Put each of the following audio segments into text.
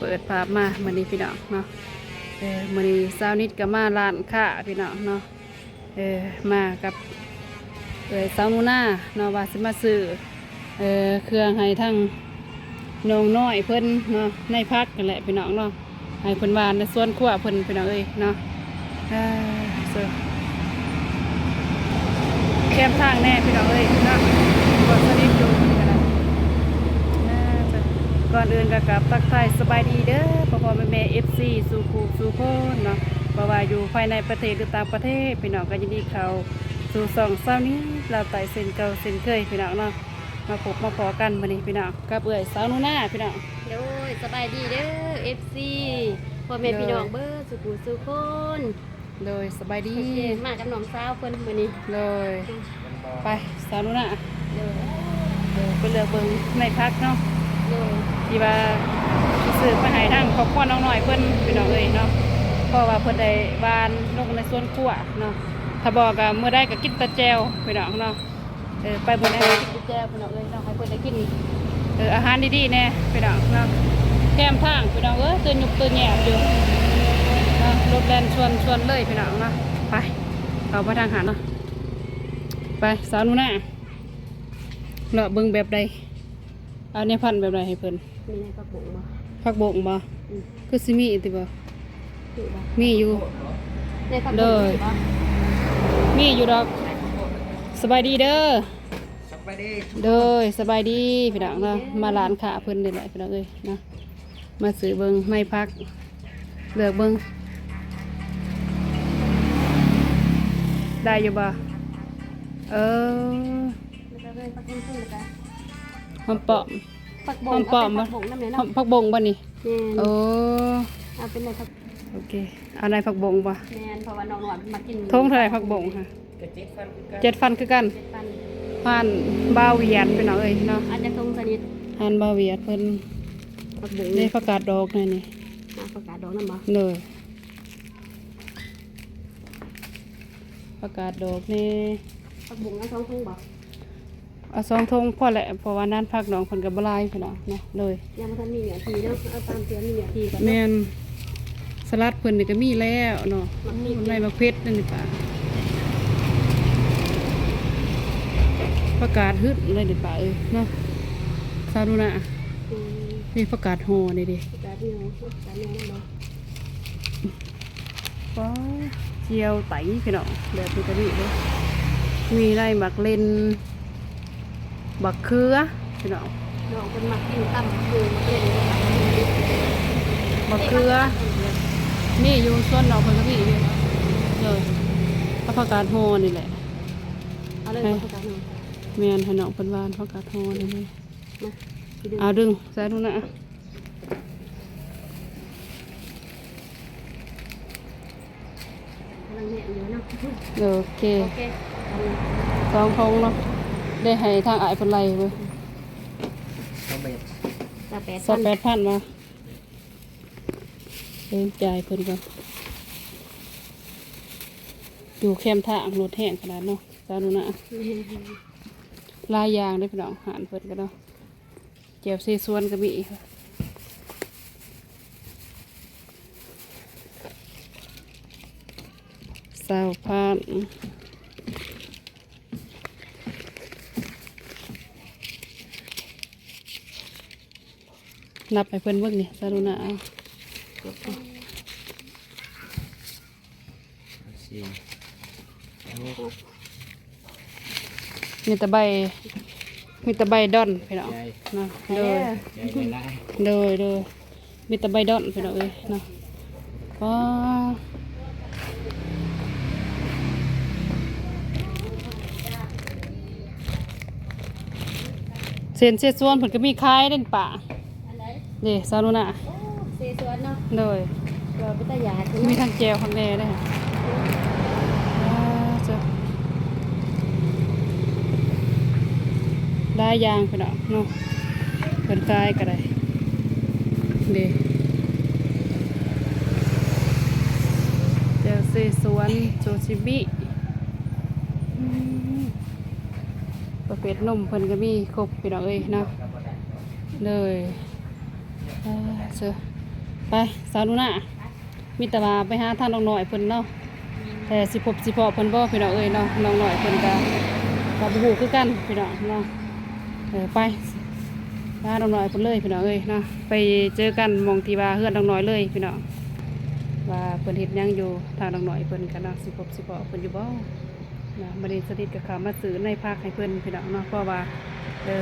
ปิดภาพมามื้อนี้พี่น้องเนาะมื้อนี้สาวนิดก็มาร้านค้าพี่น้องเนาะมากับสาวนูน่าเนาะว่าสิมาซื้อเครื่องให้ทั้งน้องน้อยเพิ่นเนาะในพักกันแหละพี่น้องเนาะให้เพิ่นวานในสวนครัวเพิ่นพี่น้องเอ้ยเนาะแคมทางแน่พี่น้องเอ้ยเนาะก่อนสนิทอยู่กันนะก่อนอื่นก็กลับทักทายสบายดีเด้อพ่อแม่FC สู่คู่สู่คนเนาะเพราะว่าอยู่ภายในประเทศหรือต่างประเทศพี่น้องก็ยินดีเขาสู่สองเช้านี้เราไต่เส้นเก่าเส้นเคยพี่น้องเนาะมาพบมาพอกันมื้อนี้พี่น้องกับสาวนูน่าพี่น้องโดยสบายดีเด้อ FC พ่อแม่พี่น้องเบิดสุขุสุคน โดยสบายดีมากับน้องสาวเพิ่นมื้อนี้โดยไปสาวนูน่าโดยไปเลือกเบิ่งในพักเนาะโดยที่ว่าซื้อไปให้ทั้งครอบครัวน้องน้อยเพิ่นพี่น้องเอ้ยเนาะเพราะว่าเพิ่นได้บานลงในสวนครัวเนาะถ้าบอกก็มื้อใดก็กินแตะแจวพี่น้องเนาะไปมื้อใดก็กินแตะแจวพี่น้องเอ้ยเนาะให้เพิ่นได้กินอาหารดีๆแน่พี่น้องเนาะแคมทางพี่น้องเอ้ยตื่นยุบตื่นแย่อยู่เนาะรถแล่นชวนเลยพี่น้องเนาะไปเอาไปทางหาเนาะไปสาวนูน่าเลาะเบิ่งแบบใดเอาเนี่ยพันแบบใดให้เพิ่นมีในผักบุ้งบ่ ผักบงบ่คือสิมีติบ่มีอยู่ในผักบุ้งบ่มีอยู่ดอกสบายดีเด้อสบายดีเด้อสบายดีพี่น้องเนาะมาร้านค้าเพิ่นนี่แหละพี่น้องเอ้ยนะมาซื้อเบิ่งไม่พักเลือกเบิ่งได้อยู่บ่หอมปอมหอมปอมบ่ผักบงบ่นี่โอ้เอาเป็นในผักโอเคเอาในผักบงบ่แม่นเพราะว่าน้องหวานมากินทงเท่าไหร่ผักบงค่ะ7,000คือกันผ่านบาวเวียดพี่น้องเอ้ยเนาะอาจจะทงสนิทผ่านบาวเวียดเพิ่นผักบุ้งได้ผักกาดดอกนี่ผักกาดดอกนำบ่เลยผักกาดดอกนี่ผักบุ้งเอา2ถุงบ่เอา2 ธงพอแหละเพราะว่านั้นผักน้องเพิ่นก็บ่หลายพี่น้องเนาะเลยยังบ่ทันมีเนื้อทีเนาะเอาตามเตือนมีเนื้อทีก่อนแม่นสลัดเพิ่นนี่ก็มีแล้วเนาะในมะเขือนั่นนี่ป่ะผักกาดฮึดเลยนี่ป่ะเนาะซาดูนะนี่ผักกาดห่อนี่ดิผักกาดนี่เนาะผักกาดนี่เนาะว้าเจียวไตพี่น้องแบบนี้ก็ดีเลยมีไรหมักเลนบักเขือพี่น้องน้องเพิ่นมักกินตำคือมักเล่นบักเขือนี่อยู่ส่วนน้องเพิ่นก็มีเลยผักกาดห่อนี่แหละเอาเลยผักกาดนี่แม่นให้น้องเพิ่นหวานผักกาดห่อนี่เลยเอาดึงใส่ดูนะโอเค2 ธงเนาะได้ให้ทางอ้ายเพิ่นไล่เว้ย8,000มาจ่ายเพิ่นก่อนอยู่แคมทางรถแห้งขนาดเนาะซาดูนะลายยางได้พี่น้องหารเพิ่นกันเนาะเจียวเซซวนก็มี20,000นับให้เพิ่นเบิ่งนี่ซาดูนะมีตะไบดอนพี่น้องเนาะโดยมีตะไบดอนพี่น้องเอ้ยเนาะว้าเส้นเส้นส่วนเพิ่นก็มีขายเด่นป่านี่ซาลูน่ะเซซวนเนาะโดยเราไปตะยามีทั้งแจวทั้งแหน่ได้ได้ยางไปเนาะเนาะเพิ่นขายก็ได้เด้เจ้าเซสวนโจชิบิประเภทนมเพิ่นก็มีครบพี่น้องเอ้ยเนาะเลยเสือ ไปสาวนุน่ะมีแต่ว่าไปหาทางน้องหน่อยเพิ่นเนาะแต่สิพบสิพอเพิ่นบ่พี่น้องเอ้ยเนาะน้องหน่อยเพิ่นก็บ่ฮู้คือกันพี่น้องเนาะไปหาน้องหน่อยเพิ่นเลยพี่น้องเอ้ยเนาะไปเจอกันหม่องที่ว่าเฮือนน้องหน่อยเลยพี่น้องว่าเพิ่นเฮ็ดหยังอยู่ทางน้องหน่อยเพิ่นก็เนาะสิพบสิพอเพิ่นอยู่บ่นะบ่ได้สนิทกับเขามาซื้อในภาคให้เพิ่นพี่น้องเนาะเพราะว่า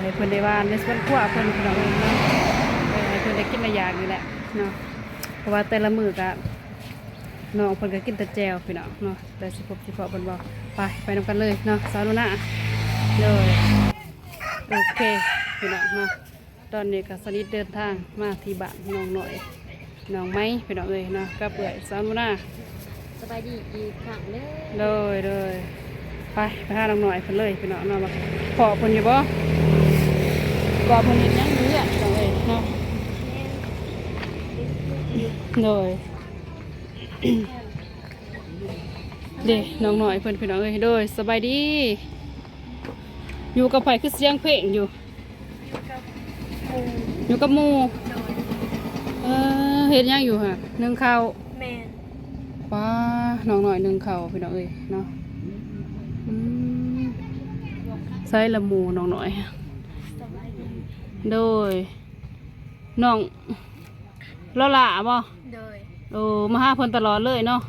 ให้เพิ่นได้ว่าในสวนครัวเพิ่นพี่น้องเอ้ยเนาะให้เพิ่นได้กินได้อย่างนี่แหละเนาะเพราะว่าแต่ละมื้อก็น้องเพิ่นก็กินแต่แจ่วพี่น้องเนาะแต่สิพบสิพอเพิ่นบ่ไปนำกันเลยเนาะสาวนุน่ะเลยโอเคพี่น้องเนาะตอนนี้ก็สนิทเดินทางมาที่บ้านน้องหน่อยน้องไม้พี่น้องเอ้ยเนาะกับเอื้อยสาวนุน่ะ สบายดีอีกครั้งเด้อ เลยไปหาน้องหน่อยเพิ่นเลยพี่น้องเนาะมาขอเพิ่นอยู่บ่กอเพิ่นเฮ็ดหยังอยู่เนี่ยพี่น้องเอ้ยเนาะเลยเด้น้องหน่อยเพิ่นพี่น้องเอ้ยโดยสบายดีอยู่กับไผคือเสียงเพลงอยู่อยู่กับหมู่เฮ็ดหยังอยู่ฮะนึ่งข้าว แม่น ป้าน้องหน่อยนึ่งข้าวพี่น้องเอ้ยเนาะใส่ละหมูน้องหน่อย สบายดี โดยน้องเลาหล่าบ่ โดย โอ้มาหาเพิ่นตลอดเลยเนาะ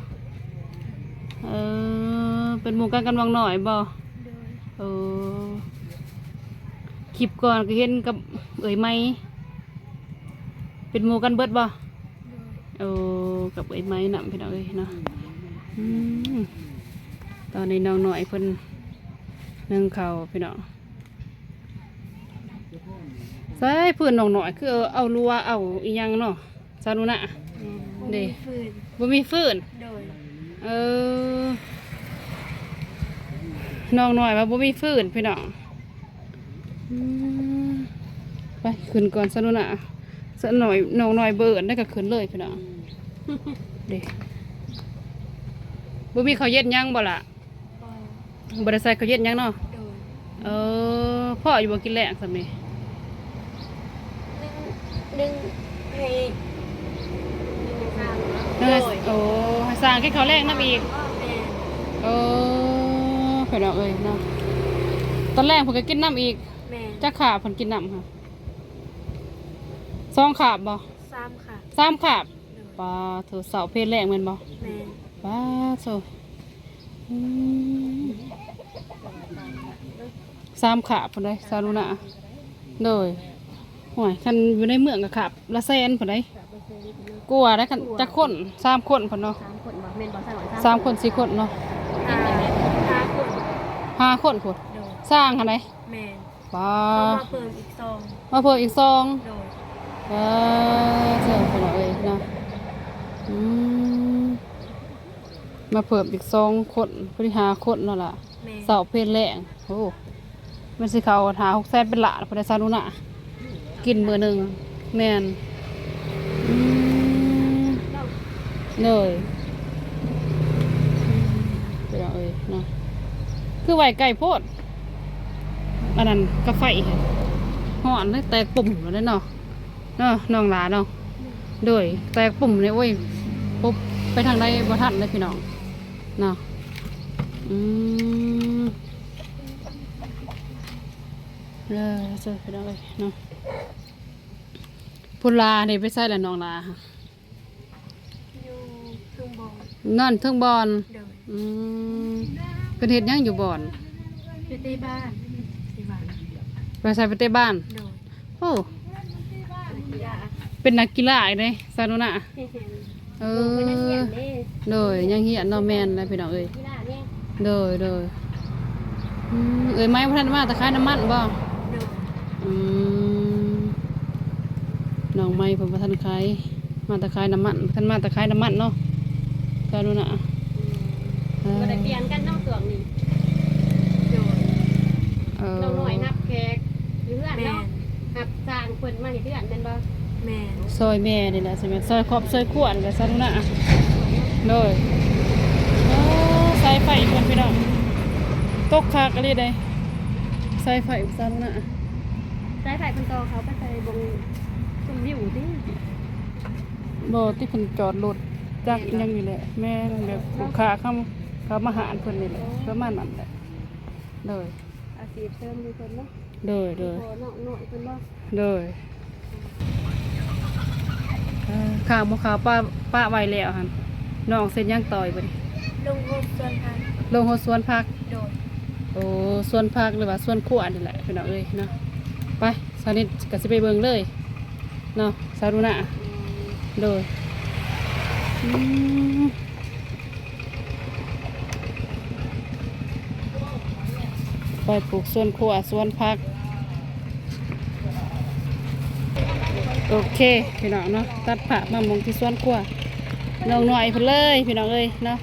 เป็นหมู่กันวังหน่อยบ่ โดย เออคลิปก่อนก็เห็นกับเอ๋ยไหมเป็นหมู่กันเบิดบ่ โดย เออกับเอ๋ยไหมนำพี่น้องเอ้ยเนาะตอนนี้น้องหน่อยเพิ่นนึ่งข้าวพี่น้องใส่เพื่อนน้องหน่อยคือเอารัวเอาอีหยังเนาะซานุน่ะ เด้ ฟืน บ่มีฟืน โดย น้องหน่อยว่าบ่มีฟืนพี่น้องไปขึ้นก่อนซะนุน่ะซะหน่อยน้องหน่อยเบิ่นได้ก็ขึ้นเลยพี่น้องเด้บ่มีข้าวเย็นหยังบ่ล่ะ ปอ บ่ได้ใส่ข้าวเย็นหยังเนาะ โดย พ่ออยู่บ่กินแลงซำนี่ หนึ่งให้ข้าว เด้อโอ้ให้สร้างกินข้าวแลงนำอีก แม่น พี่น้องเอ้ยเนาะตอนแรกเพิ่นก็กินน้ำอีก แม่น จักขาบเพิ่นกินน้ำค่ะ2ขาบบ่ ซ้ำค่ะ 3ขาบ โดย ปลาเถอเสาเพศแรกแม่นบ่ แม่น ปลาโซ3ขาบพุ่นได้ซาลุน่ะโดยห่วยคันอยู่ในเมืองก็ขับละแสนพุ่นได้กลัวได้คันจักคน3คนพุ่นเนาะ 3 คนบ่แม่นบ่ใส่หน่อย 3คน4คนเนาะ 5 คน 5คนพุ่น โดย สร้างหั่นได้ แม่น ปลา มาเพิ่มอีก2 มาเพิ่มอีก2 โดย เจ้าพุ่นเอ้ยเนาะมาเพิ่มอีก2คนพอดี5คนเนาะล่ะ แม่น เสาเพศแรงโอ้มันสิเขาหา600,000เป็นหลานพอได้ซานุน่ะกินมื้อหนึงแม่นเลยไปเอาเอ้ยเนาะคือไหวไก่โพดอันนั้นกาไฟห่อนเลยแตกปุ่มแล้วเนาะน้องหลาเนาะโดยแตกปุ่มเลยโอ้ยปุ๊บไปทางใดบ่ทันเลยพี่น้องเนาะเจอพี่น้องเลยเนาะพุลาเนี่ยไปใส่แล้วน้องลาค่ะ อยู่ทุ่งบ่อ นั่นเทิงบอล โดย เป็นเห็ดหยังอยู่บอล ไปเตะบ้านที่บ้าน ไปใส่ไปเตะบ้าน โดย โอ้ กีฬา เป็นนักกีฬาอีกเลยซาโนน่ะ เห็น เอ เป็นนักเรีย อน เด้ โดยยังเหียนเนอแมนเลยพี่น้องเอ้ย กีฬาเนี่ย โดยเอ้ยไม้พันมาตะไคร้น้ำมันบ่ โดย น้องไม้ผมพันไคร้มาตะไคร้น้ำมันท่านมาตะไคร้น้ำมันเนาะซาโนน่ะ ก็ได้เปลี่ยนกันนอกส่วนนี้โดยเราหน่อยนับแขกเพื่อนเนาะหับสร้างคนมาให้เพื่อนเป็นบ่แม่ ซอยแม่นี่แหละใช่ไหมซอยครอบซอยขวานกับซาโนน่ะเลยสายไฟคนพี่น้องตกคากอะไรได้สายไฟซาโนน่ะ สายไฟคนโตเขาไปใส่บงชมวิวดิ บ่ที่เพิ่นจอดรถจักอีหยังนี่แหละแม่นแบบลูกค้าเขามาหาเพิ่นนี่แหละประมาณนั้นแหละเลย อาชีพเสริมมีคนเนาะ เลยเลย พอเนาะหน่อยเพิ่นบ่ เลยข้าวหมูขาวป้าไว้แล้วหั่นน้องเส้นย่างต่อยบ่ดิ ลงโทษส่วนทาง ลงหัวสวนผัก โดด โอ้สวนผักหรือว่าสวนขวนี่แหละพี่น้องเอ้ยเนาะไปสาวนิดก็สิไปเบิ่งเลยเนาะสาวรุณะเลยอืมไปปลูกสวนขวสวนผักโอเคพี่น้องเนาะตัดผักมามงที่สวนขวน้องหน่อยเพิ่นเลยพี่น้องเอ้ยเนาะ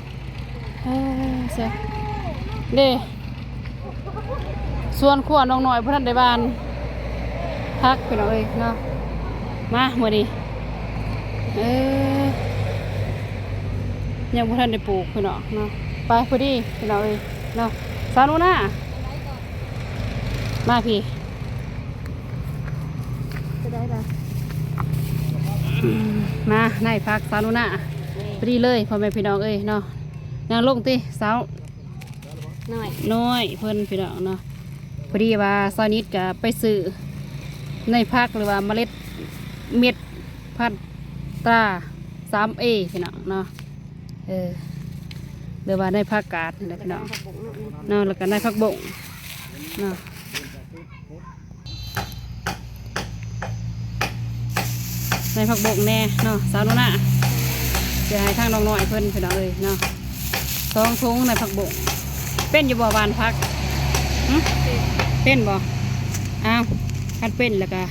เสียเด้ส่วนขวน้องหน่อยเพื่อนได้บานพักพี่น้องเอ้ยเนาะมาเมื่อนี้ยังเพื่อนได้ปลูกพี่น้องเนาะไปพอดีพี่น้องเอ้ยเนาะสานุน่ามาพี่ จะได้ล่ะ มาในพักสานุน่าพอดีเลยพ่อแม่พี่น้องเอ้ยเนาะนางลงติสาว หน่อย น้อยเพิ่นพี่น้องเนาะพอดีว่าซานิดก็ไปซื้อในพักหรือว่าเมล็ดเม็ดพันตรา 3A พี่น้องเนาะหรือว่าในผักกาดนี่แหละพี่น้องเนาะแล้วก็ในผักบงเนาะในผักบงแน่เนาะสาวโนน่ะจะให้ทางน้องน้อยเพิ่นพี่น้องเอ้ยเนาะ2 ถุงในผักบงเป็นอยู่บ่บานพักเป็นบ่อ้าวคันเป็นแล้วก็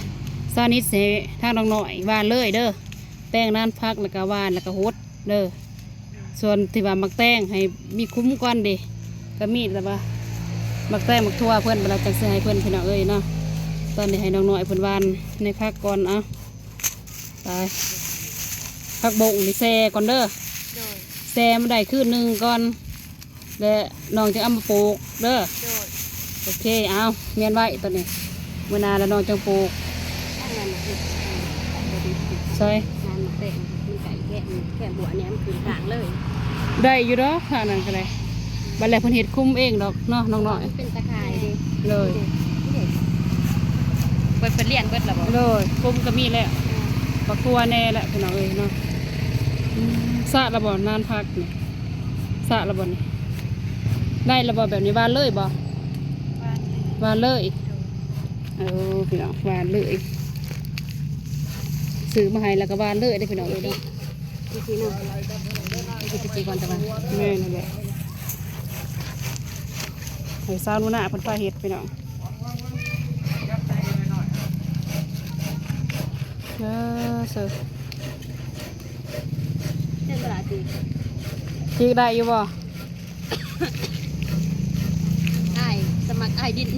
ซานิดเสทางน้องน้อยวานเลยเด้อแป้งนั้นพักแล้วก็วานแล้วก็ฮดเด้อส่วนที่ว่ามักแป้งให้มีคุ้มก่อนเด้ก็มีแต่ว่ามักแป้งมักทั่วเพื่อนเราจะซื้อให้เพื่อนพี่น้องเอ้ยเนาะตอนนี้ให้น้องน้อยเพื่อนวานในพักก่อนเอาไปพักบงนี่แซ่ก่อนเด้อ โดด แซ่มาได้คืนหนึ่งก่อนแล้วน้องจะเอามาปลูกเด้อ โดด โอเคเอาเมียนไว้ตอนนี้เมื่อนานแล้วน้องจะปลูก ตั้งงานมาติด ซอย งานมาเตะมันไก่แค่หัวเนี่ยมันคืนกลางเลย ได้อยู่ดอกค่ะนั่นก็ได้บัดแล้วเพิ่นเฮ็ดคุ้มเองดอกเนาะน้องน้อย มันเป็นตะข่ายดิ เลย เปิดเป็นเลี้ยนเปิดหรอบ่ เลยคุ้มก็มีแล้วปักตัวแน่แหละพี่น้องเอ้ยเนาะสระระบ่นานพักนี่สระระบ่นี่ได้ระบ่แบบนี้วานเลยบ่วานเลยพี่น้องวานเลยซื้อมาให้แล้วก็วานเลยได้พี่น้องเอ้ยเนาะ อีกทีหนึงอีกทีก่อนจะมา แม่นั่นแหละให้สาวนุ่นน่ะเพิ่นพาเฮ็ดพี่น้องเสิร์ฟ เส้นเวลาจี จีได้อยู่บ่ ไอ้สมัครไอ้ดิน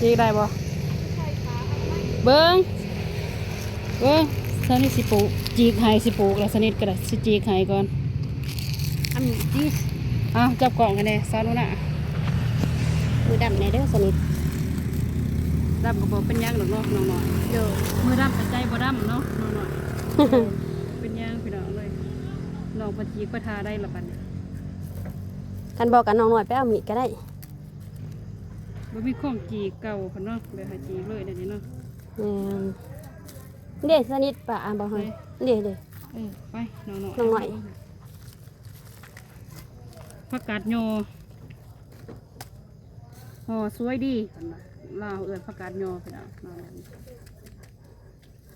จีได้บ่เบิ้งสนิทสิปลูกจีกให้สิปลูกแล้วสนิทก็ได้สิจีกให้ก่อน อันนี้ จับกล่องกันแน่สาวนุ่นน่ะ มือดำในเด้อสนิท ดำก็บ่เป็นหยังดอกเนาะน้องน้อย โดด มือดำแต่ใจบ่ดำเนาะน้องน้อยเป็นหยังพี่น้องเลยน้องเพิ่นจีกไปทาได้ละบัดนี้ กันบอกกันน้องหน่อยไปเอามีดก็ได้ บ่มีของจีกเก่าเพิ่นเนาะแบบให้จีกเลยเดี๋ยวนี้เนาะ เด็กสนิทป่ะบอกให้เด็ก ไปน้องน้อย น้องน้อย ผักกาดโยห่อสวยดีเพิ่นว่าลาวเอิ้นผักกาดโยพี่น้องน้องแบบนี้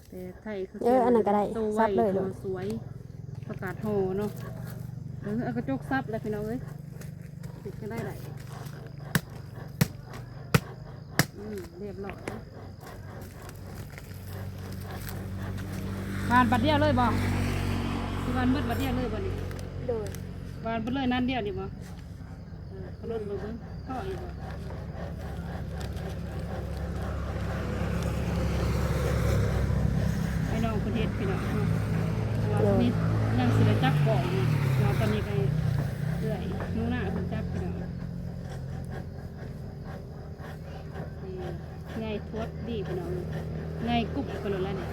แต่ไทยเขา อันนั้นก็ได้ โตไว ซับเลย ห่อสวยผักกาดห่อเนาะเอากระจกซับเลยพี่น้องเอ้ยติดกันได้หลายเรียบร้อยบานบัดเดียวเลยบ่ที่บานมืดบัดเดียวเลยบ่นี่ โดด บานบัดเลยนั่นเดียวนี่บ่ขลุ่นลงไปข้ออีกบ่ไอ้น้องคนเฮ็ดพี่น้องว่านี่ยังสิได้จับกล่องนี่เราตอนนี้ก็เอื่อยนู้นน่ะเพิ่นจับพี่น้องนี่ไงทวดดีพี่น้องไงกุ๊บกันแล้วนี่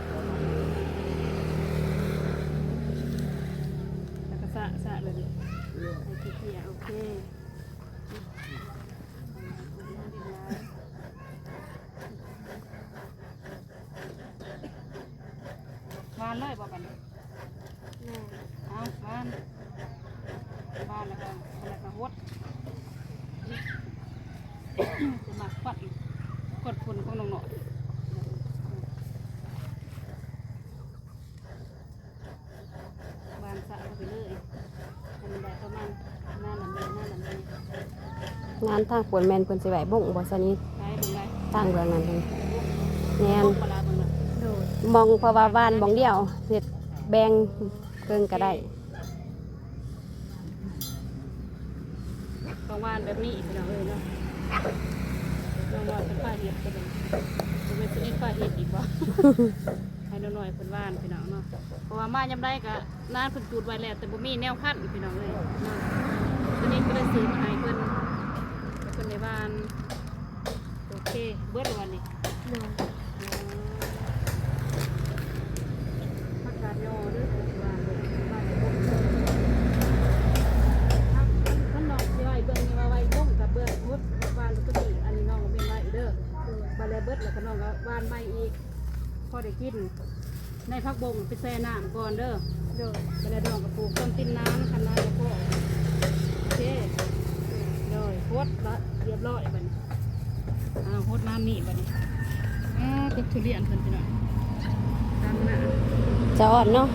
ให้เขี่ยโอเควานเลยบอกกัน แม่ เอาวานแล้วก็หดจะมาควัดกดฝุ่นของน้องหน่อยวานสะเข้าไปเลยอันนี้ได้ประมาณหน้าหลังเลย งานทางปวนแมนเพิ่นสิไหวบ่งบ่ซะนี้ ได้ตรงไหน ทางเรื่องนั้นเพิ่นแม่น ปลาตรงนั้น โดดมองเพราะว่าบ้านมองเดียวเฮ็ดแบ่งเพิ่นก็ได้ ต้องวานแบบนี้พี่น้องเนาะต้องวานเป็นฝ้าเห็ดก็เป็นเป็นชนิดฝ้าเห็ดอีกบ่ ให้น้อยๆเพิ่นว่านพี่น้องเนาะเพราะว่ามายามใดก็นานเพิ่นจูดไว้แล้วแต่บ่มีแนวคั้นพี่น้องเลยเนาะทีนี้ก็เลยซื้อมาให้เพิ่นในบ้านโอเคเบิดวันนี้ผักกาดยอเด้อบ้านบ้านบ่ท่านน้องสิไว้เบิ่งนี่ว่าไว้บ่งกับเบิ่งพุดบ้านก็ดีอันนี้น้องก็เป็นไว้เด้อบ้านแล้วเบิดแล้วก็น้องก็บ้านใหม่อีกพอได้กินในผักบงไปแช่น้ำก่อนเด้อเด้อไปแล้วน้องก็ปลูกต้นตินน้ำคันน้ำแล้วก็โอเคเลยโคตรละเรียบร้อยบัดนี้โคตรน้ำนี่บัดนี้ตึกทุเรียนเพิ่นพี่น้องตามหน้า จะอ่อนเนาะ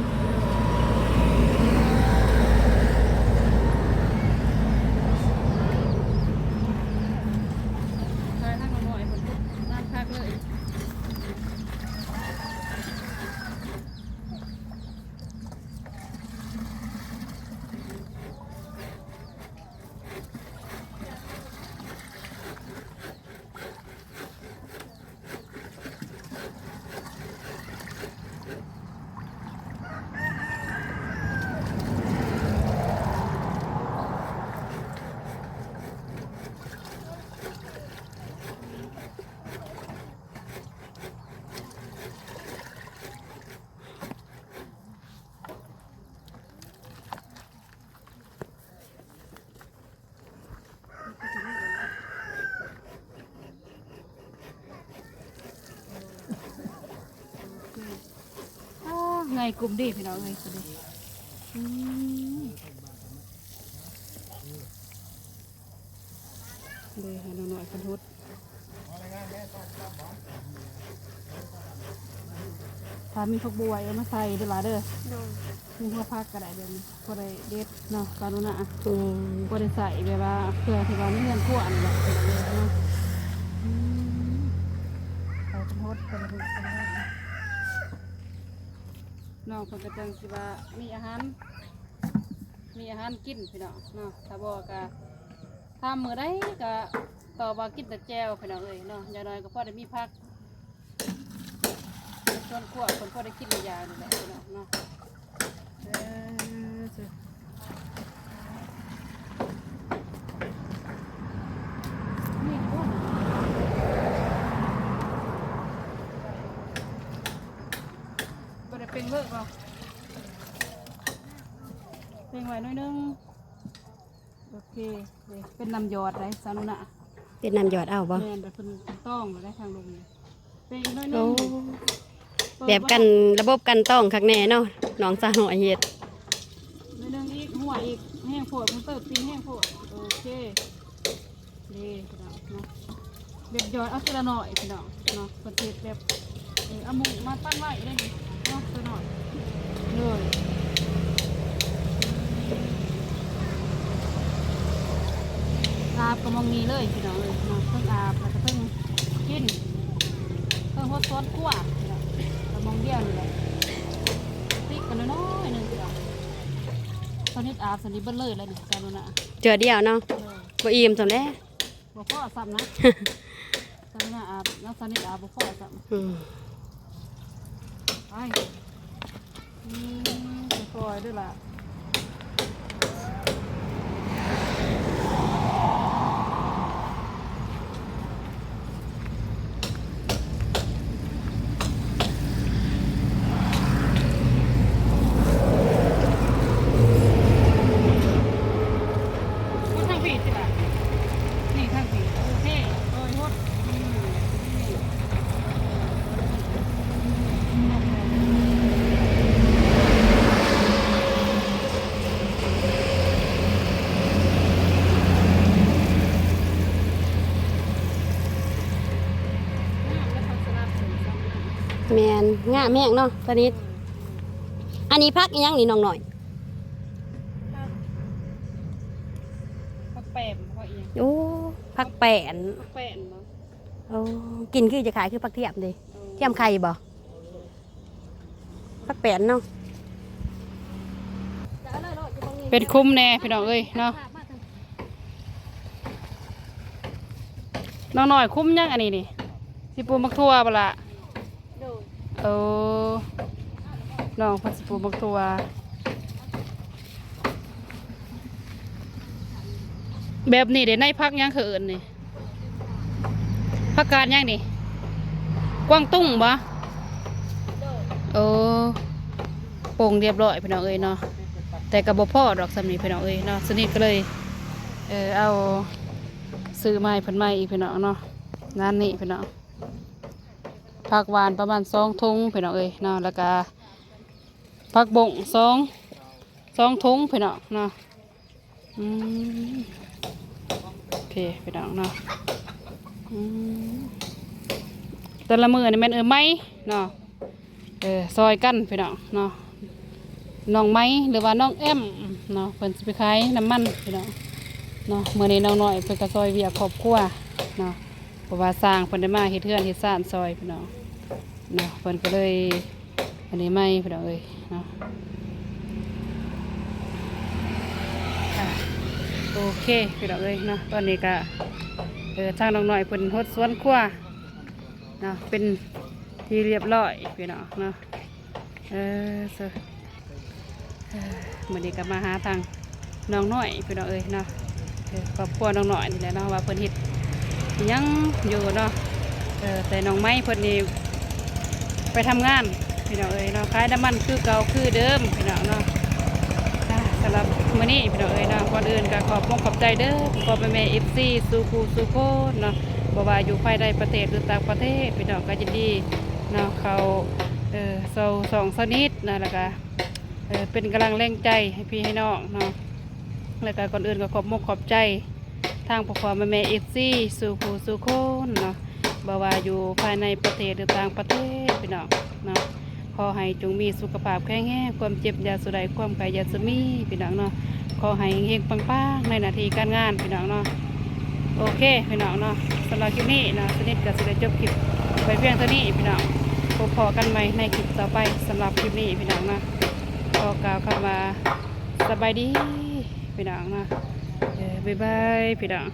ใช่ทางน้อยๆเพิ่นน้ำคักเลยไงกลุ่มดีพี่น้องไงสุดดีเลยให้น้อยๆกันทุดถ้ามีผักบัวเอามาใส่เด้อล่ะเด้อมีหัวผักก็ได้เดี๋ยวนี้ก็ได้เด็ดเนาะปลาดุนะก็ได้ใส่แบบว่าเพื่อที่ว่าไม่เงินทั่วอันแบบนี้เนาะใส่เป็นฮดเป็นหุ่นเป็นหุ่นน้องคนกระจังสิว่ามีอาหารกินพี่น้องเนาะถ้าบอกก็ทำมือได้ก็ต่อว่ากินแต่แจวพี่น้องเอ้ยเนาะอย่างน้อยก็พอได้มีพักส่วนขวดคนพอได้กินยาเนี่ยพี่น้องเนาะนี่อ้วนบ่ได้เป็นเลิกเปล่าเป็นไว้หน่อยนึงโอเคเป็นน้ำหยอดไรสานุนะ เป็นน้ำหยอดเอาบ่ แม่นแบบเป็นต้องมาได้ทางลงนี่เป็นอีกหน่อยนึ โอ้ ง แบบกันระบบกันต้องคักแน่เนาะน้องสาวน้อยเฮ็ด หน่อยนึงอีกหัวอีกแห้งโผดมันเติบตีนแห้งโผดโอเคดีพี่น้องเนาะแบบหยอดเอาทีละหน่อยพี่น้องเนาะประเทศแบบเอาหมูมาปั้นไว้ได้ดิเนาะตัวหน่อยเลยอาบก็มองนี้เลยพี่น้องเลยเนาะเพิ่งอาบแล้วก็เพิ่งกินเพิ่งฮดซอสคั่วพี่น้องก็มองเดียวนี่แหละติ๊กกันน้อยๆหนึงพี่น้องตอนนี้อาบสนิทเบิ้ลเลยแล้วนี่การดูนะ เจือเดียวเนาะบ่อิ่มซำแล้ บ่พ่อซ้ำนะการดูนะอาบแล้วสนิทอาบบ่พ่อซ้ำ อืม ไปค่อยๆด้วยล่ะ งามแม่งเนาะตอนนี้อันนี้พักอีหยังนี่น้องหน่อย ผักแปมเพราะอีหยัง โอ้พักแป้น ผักแป้นบ่ โอ้กินคือจะขายคือพักเทียมดิเทียมไข่บ่พักแป้นเนาะ เป็นคุ้มแน่พี่น้องเอ้ยเนาะน้องหน่อยคุ้มยังอันนี้นี่สิปลูกมักทั่วบ่ล่ะเออน้องเพิ่นสิปลูกมักทั่วแบบนี้เดี๋ยวในพักยังคืออื่นนี่พักการยังนี่กวางตุ้งบ่โอ้โป่งเรียบร้อยพี่น้องเอ้ยเนาะแต่กระบอกพ่อดอกสำนีพี่น้องเอ้ยเนาะสนิทก็เลยเอาซื้อไม้เพิ่นไม้อีกพี่น้องเนาะงานนี้พี่น้องผักหวานประมาณ2 ถุงพี่น้องเอ้ยเนาะแล้วก็ผักบง2 ถุงพี่น้องเนาะโอเคพี่น้องเนาะแต่ละมือนี่แม่นไหมเนาะซอยกันพี่น้องเนาะน้องไม้หรือว่าน้องแอมเนาะเพิ่นสิไปขายน้ำมันพี่น้องเนาะมื้อนี้น้องน้อยเพิ่นก็ซอยเวียกครอบครัวเนาะเพราะว่าสร้างเพิ่นได้มาเฮ็ดเฮือนเฮ็ดซ่านซอยพี่น้องเนาะเพิ่นก็เลยอันนี้ไม่พี่น้องเอ้ยเนาะโอเคพี่น้องเอ้ยเนาะตอนนี้ก็ทางน้องน้อยเพิ่นเฮ็ดสวนครัวเนาะเป็นที่เรียบร้อยพี่น้องเนาะมื้อนี้ก็มาหาทางน้องน้อยพี่น้องเอ้ยเนาะครอบครัวน้องน้อยนี่แหละเนาะว่าเพิ่นเฮ็ดอิหยังอยู่เนาะแต่น้องไม้เพิ่นนี่ไปทำงานพี่น้องเอ้ยเนาะขายน้ำมันคือเก่าคือเดิมพี่น้องเนาะสำหรับมื้อนี้พี่น้องเอ้ยเนาะก่อนอื่นก็ขอบใจเด้อขอบแม่ FC สู่คู่สู่โคตรเนาะบ่ว่าอยู่ภายในประเทศหรือต่างประเทศพี่น้องก็ยินดีเนาะเขาสองสนิทนะแล้วก็เป็นกำลังแรงใจให้พี่ให้น้องเนาะแล้วก็ก่อนอื่นก็ขอบใจทางพ่อแม่FC สู่ผู้สู่คนเนาะบ่ว่าอยู่ภายในประเทศหรือต่างประเทศพี่น้องเนาะขอให้จงมีสุขภาพแข็งแรงความเจ็บอย่าสุดใดความไข้อย่าสุมีพี่น้องเนาะขอให้เฮงปังๆในหน้าที่การงานพี่น้องเนาะโอเคพี่น้องเนาะสำหรับคลิปนี้นะสนิทก็สิได้จบคลิปไปเพียงเท่านี้พี่น้องพอกันใหม่ในคลิปต่อไปสำหรับคลิปนี้พี่น้องนะก็กล่าวคำว่าสบายดีพี่น้องนะบ๊ายบายพี่น้อง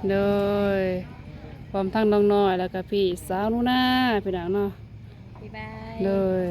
โดยพร้อมทั้งน้องน้อยแล้วก็พี่สาวหนูนาพี่น้องเนาะ บ๊ายบาย โดย